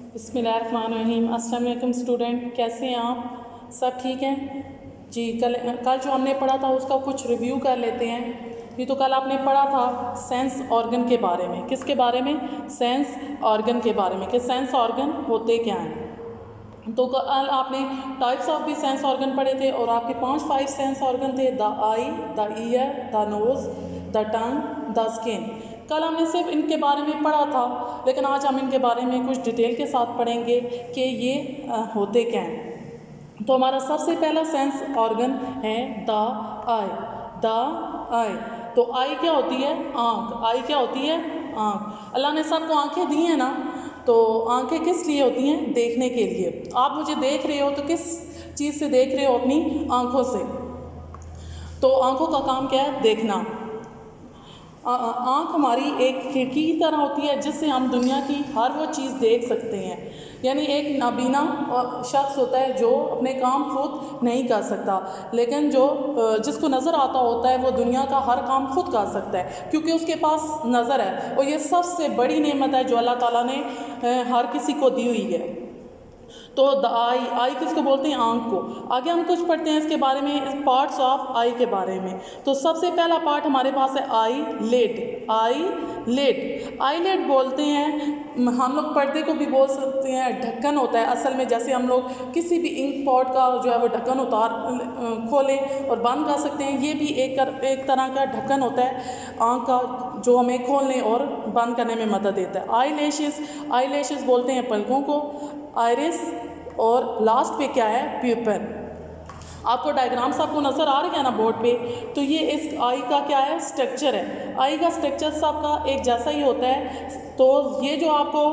बिस्मिल्लाहिर्रहमानिर्रहीम। अस्सलाम वालेकुम स्टूडेंट, कैसे हैं आप? सब ठीक हैं जी। कल जो हमने पढ़ा था उसका कुछ रिव्यू कर लेते हैं। ये तो कल आपने पढ़ा था सेंस ऑर्गन के बारे में। किसके बारे में? सेंस ऑर्गन के बारे में कि सेंस ऑर्गन होते क्या हैं। तो कल आपने टाइप्स ऑफ भी सेंस ऑर्गन पढ़े थे और आपके 5 सेंस ऑर्गन थे, the eye, the ear, the nose, the tongue, the skin. कल हमने सिर्फ इनके बारे में पढ़ा था, लेकिन आज हम इनके बारे में कुछ डिटेल के साथ पढ़ेंगे कि ये होते क्या हैं। तो हमारा सबसे पहला सेंस ऑर्गन है द आई। द आई, तो आई क्या होती है? आँख। आई क्या होती है? आँख। अल्लाह ने सबको आँखें दी हैं ना, तो आँखें किस लिए होती हैं? देखने के लिए। आप मुझे देख रहे हो तो किस चीज़ से देख रहे हो? अपनी आँखों से। तो आँखों का काम क्या है? देखना। आँख हमारी एक खिड़की की तरह होती है जिससे हम दुनिया की हर वो चीज़ देख सकते हैं। यानी एक नाबीना शख्स होता है जो अपने काम खुद नहीं कर सकता, लेकिन जिसको नज़र आता होता है वो दुनिया का हर काम खुद कर सकता है, क्योंकि उसके पास नज़र है। और ये सबसे बड़ी नेमत है जो अल्लाह ताला ने हर किसी को दी हुई है। तो द आई, आई किसको बोलते हैं? आँख को। आगे हम कुछ पढ़ते हैं इसके बारे में, पार्ट्स ऑफ आई के बारे में। तो सबसे पहला पार्ट हमारे पास है I let. I let, I let बोलते हैं, हम लोग पर्दे को भी बोल सकते हैं, ढक्कन होता है असल में। जैसे हम लोग किसी भी इंक पॉट का जो है वो ढक्कन खोलें और बंद कर सकते हैं, ये भी एक तरह का ढक्कन होता है आँख का, जो हमें खोलने और बंद करने में मदद देता है। आई लैशेस बोलते हैं पलकों को, आयरिस, और लास्ट पे क्या है? प्यूपिल। आपको डायग्राम्स आपको नज़र आ रही है ना बोर्ड पे, तो ये इस आई का क्या है? स्ट्रक्चर है। आई का स्ट्रक्चर सबका एक जैसा ही होता है। तो ये जो आपको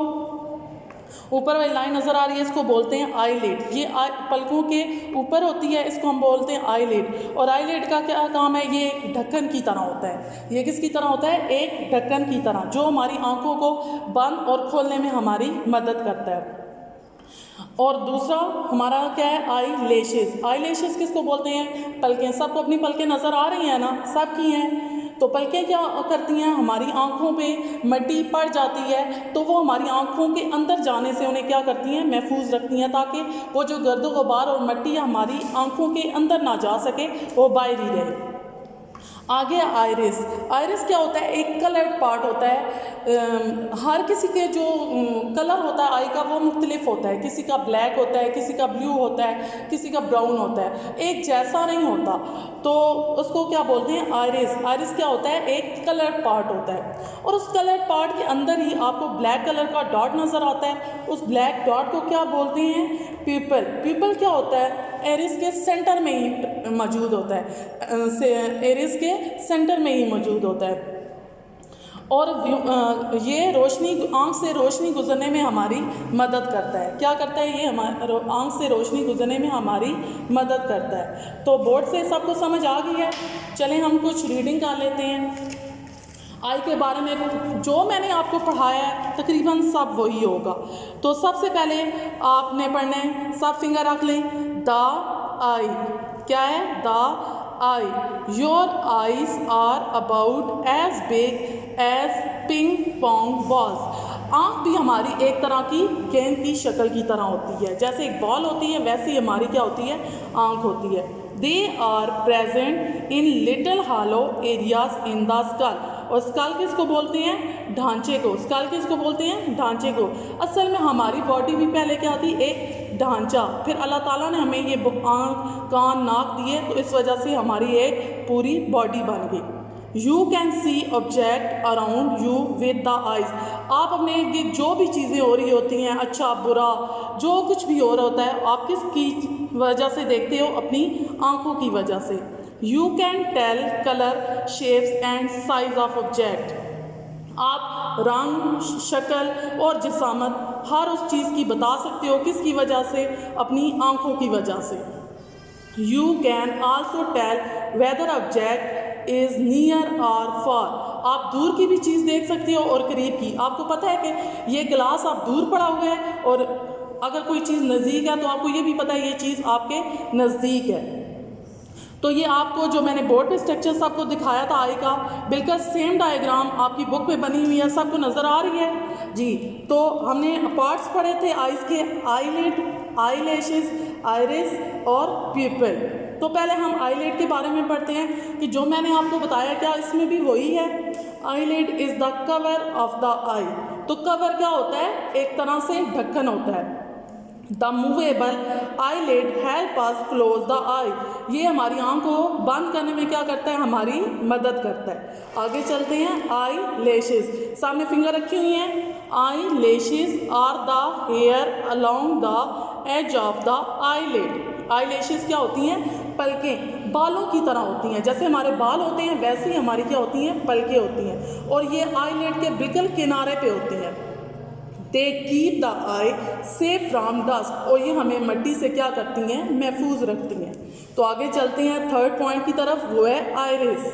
ऊपर वाली लाइन नज़र आ रही है इसको बोलते हैं आईलिड। ये पलकों के ऊपर होती है, इसको हम बोलते हैं आईलिड। और आईलिड का क्या काम है? ये एक ढक्कन की तरह होता है। ये किसकी तरह होता है? एक ढक्कन की तरह, जो हमारी आंखों को बंद और खोलने में हमारी मदद करता है। और दूसरा हमारा क्या है? आई लेशेस। आई लेशेस किसको बोलते हैं? पलकें। सबको अपनी पलकें नज़र आ रही हैं ना? सबकी हैं। तो पलकें क्या करती हैं? हमारी आँखों पे मट्टी पड़ जाती है तो वो हमारी आँखों के अंदर जाने से उन्हें क्या करती हैं? महफूज रखती हैं, ताकि वो जो गर्द गुबार और मट्टी हमारी आँखों के अंदर ना जा सके, वो बाहर ही रहे। आगे आइरिस। आइरिस क्या होता है? एक कलर्ड पार्ट होता है। हर किसी के जो कलर होता है आई का वो मुख्तलिफ होता है। किसी का ब्लैक होता है, किसी का ब्लू होता है, किसी का ब्राउन होता है, एक जैसा नहीं होता। तो उसको क्या बोलते हैं? आइरिस। आइरिस क्या होता है? एक कलर्ड पार्ट होता है, और उस कलर्ड पार्ट के अंदर ही आपको ब्लैक कलर का डॉट नज़र आता है। उस ब्लैक डॉट को क्या बोलते हैं? प्यूपिल। प्यूपिल क्या होता है? एरिस के सेंटर में ही मौजूद होता है। एरिस के सेंटर में ही मौजूद होता है, और ये रोशनी, आँख से रोशनी गुजरने में हमारी मदद करता है। क्या करता है? ये हमारे आँख से रोशनी गुजरने में हमारी मदद करता है। तो बोर्ड से सबको समझ आ गई है? चलें हम कुछ रीडिंग कर लेते हैं। आई के बारे में जो मैंने आपको पढ़ाया है तकरीबन सब वही होगा। तो सबसे पहले आपने पढ़ना है, सब फिंगर रख लें, द आई। क्या है? The eye. Your eyes are about as big as ping pong balls. आँख भी हमारी एक तरह की गेंद की शक्ल की तरह होती है। जैसे एक बॉल होती है वैसे ही हमारी क्या होती है? आँख होती है। They are present in little hollow areas in the skull. और स्कल किसको बोलते हैं? ढांचे को। स्कल किसको बोलते हैं? ढांचे को। असल में हमारी बॉडी भी पहले क्या थी? एक ढांचा। फिर अल्लाह ताला ने हमें ये आँख, कान, नाक दिए, तो इस वजह से हमारी एक पूरी बॉडी बन गई। You can see object around you with the eyes. आप अपने ये जो भी चीज़ें हो रही होती हैं, अच्छा बुरा जो कुछ भी हो रहा होता है, आप किसकी वजह से देखते हो? अपनी आँखों की वजह से। You can tell colour, shapes and size of object. आप रंग, शक्ल और जिसामत हर उस चीज़ की बता सकते हो। किसकी वजह से? अपनी आँखों की वजह से। You can also tell whether object is near और फार। आप दूर की भी चीज़ देख सकते हो और करीब की। आपको पता है कि ये गिलास आप दूर पड़ा हुआ है, और अगर कोई चीज़ नज़दीक है तो आपको ये भी पता है ये चीज़ आपके नज़दीक है। तो ये आपको जो मैंने बोर्ड पे स्ट्रक्चर्स आपको दिखाया था आई का, बिल्कुल सेम डायग्राम आपकी बुक पे बनी हुई है, सबको नज़र आ रही है जी। तो हमने पार्ट्स पढ़े थे आइज़ के, आईलिड, आईलैशेस, आइरिस और प्यूपिल। तो पहले हम आईलिड के बारे में पढ़ते हैं कि जो मैंने आपको बताया क्या इसमें भी वही है। Eyelid is the cover of the eye. तो कवर क्या होता है, एक तरह से ढक्कन होता है। The movable eyelid help us close the eye. ये हमारी आँख को बंद करने में क्या करता है, हमारी मदद करता है। आगे चलते हैं, आई लैशेस, सामने फिंगर रखी हुई हैं। Eyelashes are the hair along the edge of the eyelid. Eyelashes क्या होती हैं, पलकें, बालों की तरह होती हैं। जैसे हमारे बाल होते हैं वैसे ही हमारी क्या होती हैं, पलकें होती हैं, और ये आईलिड के बिल्कुल किनारे पे होते हैं। They keep the I safe from dust, और ये हमें मिट्टी से क्या करती हैं, महफूज रखती हैं। तो आगे चलते हैं थर्ड पॉइंट की तरफ, वो है iris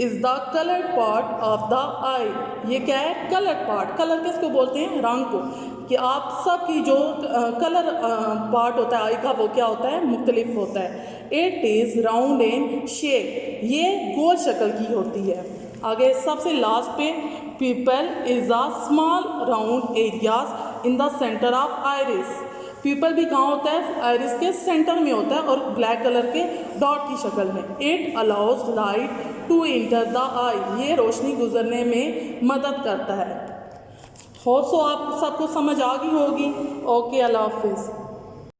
is the coloured part of the eye. ये क्या है, कलर्ड पार्ट। कलर किसको बोलते हैं, रंग को, कि आप सब की जो कलर पार्ट होता है आई का वो क्या होता है, मुख्तलिफ होता है। It is round in shape, ये गोल शक्ल की होती है। आगे सबसे लास्ट पे, pupil is a small round areas in the centre of iris. Pupil भी कहाँ होता है, आइरिस के सेंटर में होता है और ब्लैक कलर के डॉट की शक्ल में। It allows light to enter the eye, ये रोशनी गुजरने में मदद करता है। होप सो आप सबको समझ आ गई होगी। ओके, अल्लाह हाफिज़।